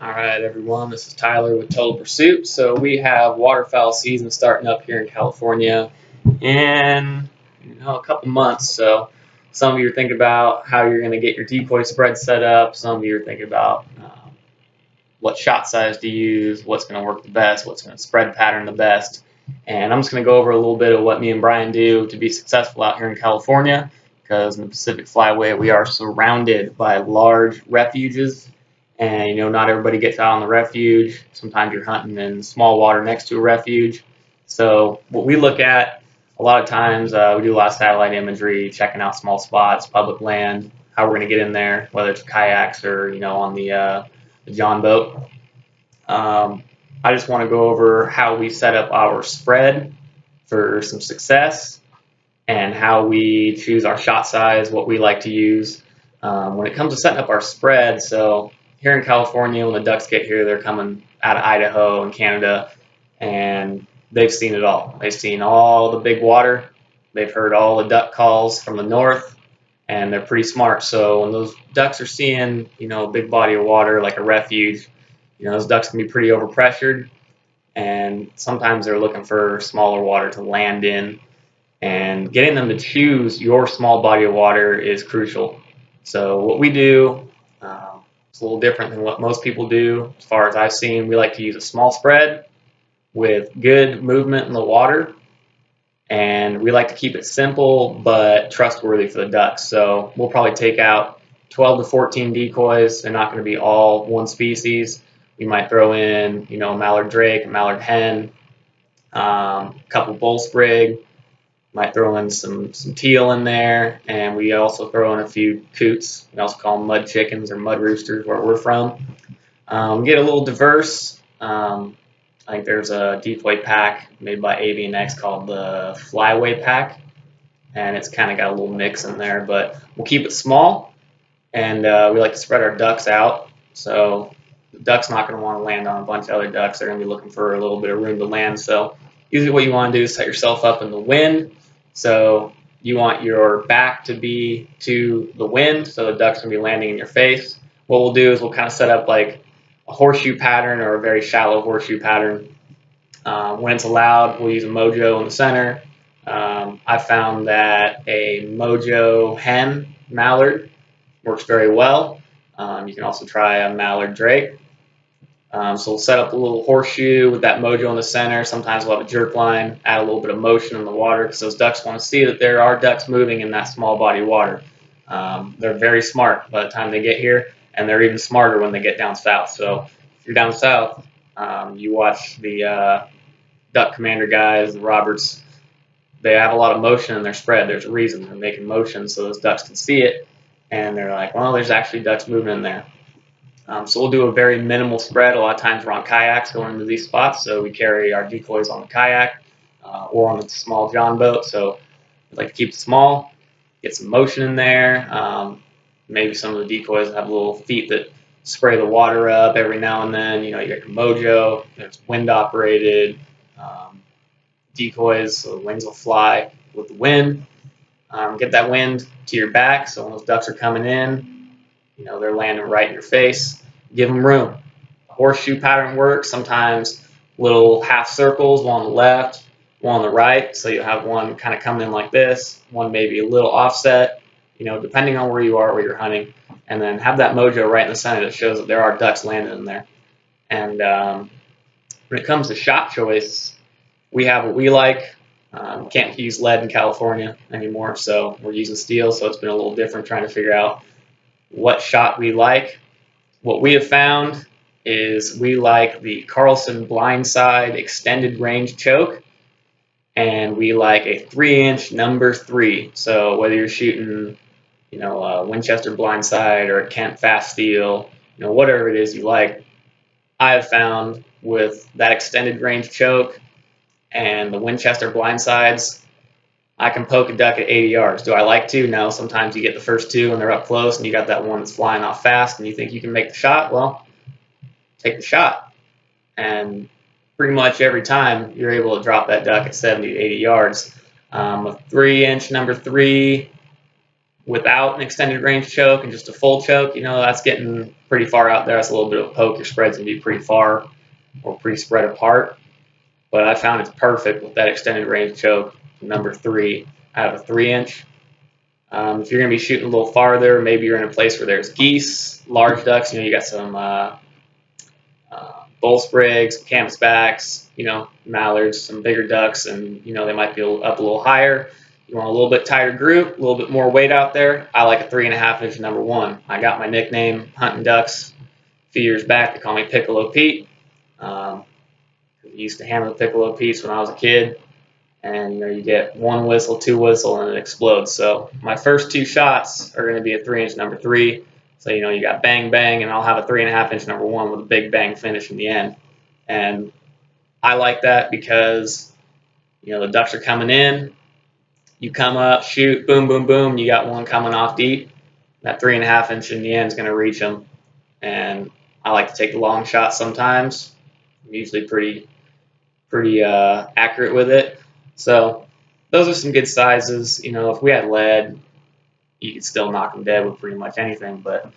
All right, everyone, this is Tyler with Total Pursuit. So we have waterfowl season starting up here in California in a couple months. So some of you are thinking about how you're going to get your decoy spread set up. Some of you are thinking about what shot size to use, what's going to work the best, what's going to spread pattern the best. And I'm just going to go over a little bit of what me and Brian do to be successful out here in California, because in the Pacific Flyway we are surrounded by large refuges. And not everybody gets out on the refuge. Sometimes you're hunting in small water next to a refuge. So what we look at a lot of times, we do a lot of satellite imagery, checking out small spots, public land, how we're going to get in there, whether it's kayaks or on the John boat. I just want to go over how we set up our spread for some success and how we choose our shot size, what we like to use when it comes to setting up our spread. So here in California, when the ducks get here, they're coming out of Idaho and Canada, and they've seen it all. They've seen all the big water. They've heard all the duck calls from the north, and they're pretty smart. So when those ducks are seeing, a big body of water like a refuge, those ducks can be pretty overpressured, and sometimes they're looking for smaller water to land in. And getting them to choose your small body of water is crucial. So what we do, it's a little different than what most people do. As far as I've seen, we like to use a small spread with good movement in the water, and we like to keep it simple but trustworthy for the ducks. So we'll probably take out 12 to 14 decoys. They're not going to be all one species. We might throw in, a mallard drake, a mallard hen, a couple bull sprig. Might throw in some teal in there, and we also throw in a few coots. We also call them mud chickens or mud roosters where we're from. Get a little diverse. I think there's a decoy pack made by AV&X called the Flyway pack, and it's kind of got a little mix in there, but we'll keep it small, and we like to spread our ducks out. So the duck's not going to want to land on a bunch of other ducks. They're going to be looking for a little bit of room to land. So usually what you want to do is set yourself up in the wind. So you want your back to be to the wind, so the duck's going to be landing in your face. What we'll do is we'll kind of set up like a horseshoe pattern or a very shallow horseshoe pattern. When it's allowed, we'll use a mojo in the center. I found that a mojo hen mallard works very well. You can also try a mallard drake. So we'll set up a little horseshoe with that mojo in the center. Sometimes we'll have a jerk line, add a little bit of motion in the water because those ducks want to see that there are ducks moving in that small body of water. They're very smart by the time they get here, and they're even smarter when they get down south. So if you're down south, you watch the duck commander guys, the Roberts, they have a lot of motion in their spread. There's a reason they're making motion so those ducks can see it, and they're like, well, there's actually ducks moving in there. So we'll do a very minimal spread. A lot of times we're on kayaks going into these spots, so we carry our decoys on the kayak or on the small John boat. So we like to keep it small, get some motion in there. Maybe some of the decoys have little feet that spray the water up every now and then. You got your mojo, there's wind operated decoys, so the wings will fly with the wind. Get that wind to your back, so when those ducks are coming in, they're landing right in your face. Give them room. The horseshoe pattern works. Sometimes little half circles, one on the left, one on the right. So you'll have one kind of coming in like this, one maybe a little offset, depending on where you are, where you're hunting. And then have that mojo right in the center that shows that there are ducks landing in there. And when it comes to shot choice, we have what we like. Can't use lead in California anymore, so we're using steel. So it's been a little different trying to figure out what shot we like. What we have found is we like the Carlson blindside extended range choke, and we like a 3-inch number 3. So whether you're shooting, a Winchester blindside or a Kent fast steel, whatever it is you like, I have found with that extended range choke and the Winchester blindsides, I can poke a duck at 80 yards. Do I like to? No. Sometimes you get the first two and they're up close and you got that one that's flying off fast and you think you can make the shot. Well, take the shot. And pretty much every time you're able to drop that duck at 70 to 80 yards. A 3-inch number 3 without an extended range choke and just a full choke, that's getting pretty far out there. That's a little bit of a poke. Your spread's going to be pretty far or pretty spread apart. But I found it's perfect with that extended range choke, number 3 out of a 3-inch. If you're going to be shooting a little farther, maybe you're in a place where there's geese, large ducks, you got some bull sprigs, canvasbacks, mallards, some bigger ducks, and they might be up a little higher. You want a little bit tighter group, a little bit more weight out there. I like a 3.5-inch number 1. I got my nickname hunting ducks a few years back. They call me Piccolo Pete. I used to hammer the Piccolo Petes when I was a kid, and you get 1 whistle, 2 whistle, and it explodes. So my first 2 shots are going to be a 3-inch number 3. So you got bang bang, and I'll have a 3.5-inch number 1 with a big bang finish in the end. And I like that because the ducks are coming in. You come up, shoot, boom, boom, boom. You got one coming off deep. That 3.5-inch in the end is going to reach them. And I like to take the long shot sometimes. I'm usually pretty accurate with it. So those are some good sizes. If we had lead, you could still knock them dead with pretty much anything. But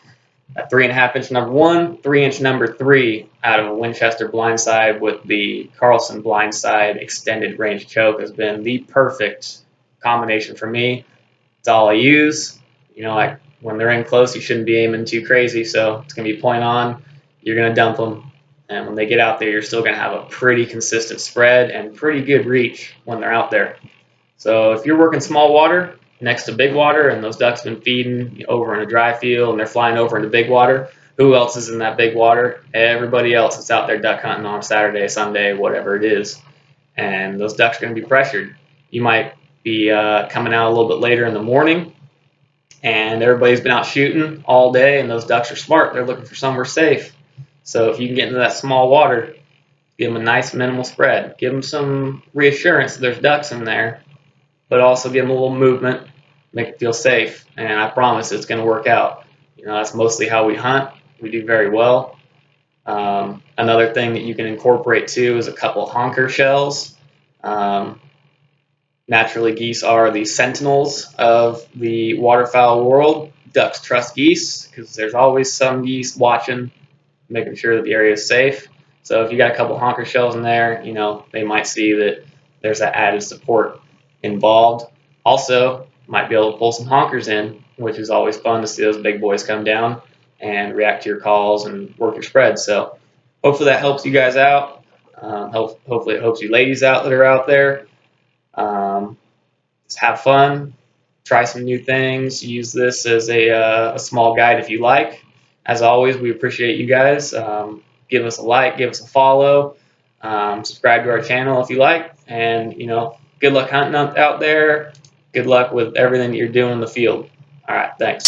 that 3.5-inch number 1, 3-inch number 3 out of a Winchester blindside with the Carlson blindside extended range choke has been the perfect combination for me. It's all I use. When they're in close, you shouldn't be aiming too crazy, so it's going to be point on. You're going to dump them. And when they get out there, you're still going to have a pretty consistent spread and pretty good reach when they're out there. So if you're working small water next to big water and those ducks have been feeding over in a dry field and they're flying over into big water, who else is in that big water? Everybody else that's out there duck hunting on Saturday, Sunday, whatever it is. And those ducks are going to be pressured. You might be coming out a little bit later in the morning and everybody's been out shooting all day and those ducks are smart. They're looking for somewhere safe. So if you can get into that small water, give them a nice minimal spread. Give them some reassurance that there's ducks in there, but also give them a little movement, make it feel safe. And I promise it's going to work out. That's mostly how we hunt. We do very well. Another thing that you can incorporate too is a couple honker shells. Naturally, geese are the sentinels of the waterfowl world. Ducks trust geese because there's always some geese watching, making sure that the area is safe. So if you got a couple honker shells in there, they might see that there's that added support involved. Also, might be able to pull some honkers in, which is always fun to see those big boys come down and react to your calls and work your spread. So hopefully that helps you guys out. Hopefully it helps you ladies out that are out there. Just have fun, try some new things, use this as a small guide if you like. As always, we appreciate you guys. Give us a like, give us a follow, subscribe to our channel if you like, and good luck hunting out there. Good luck with everything that you're doing in the field. All right, thanks.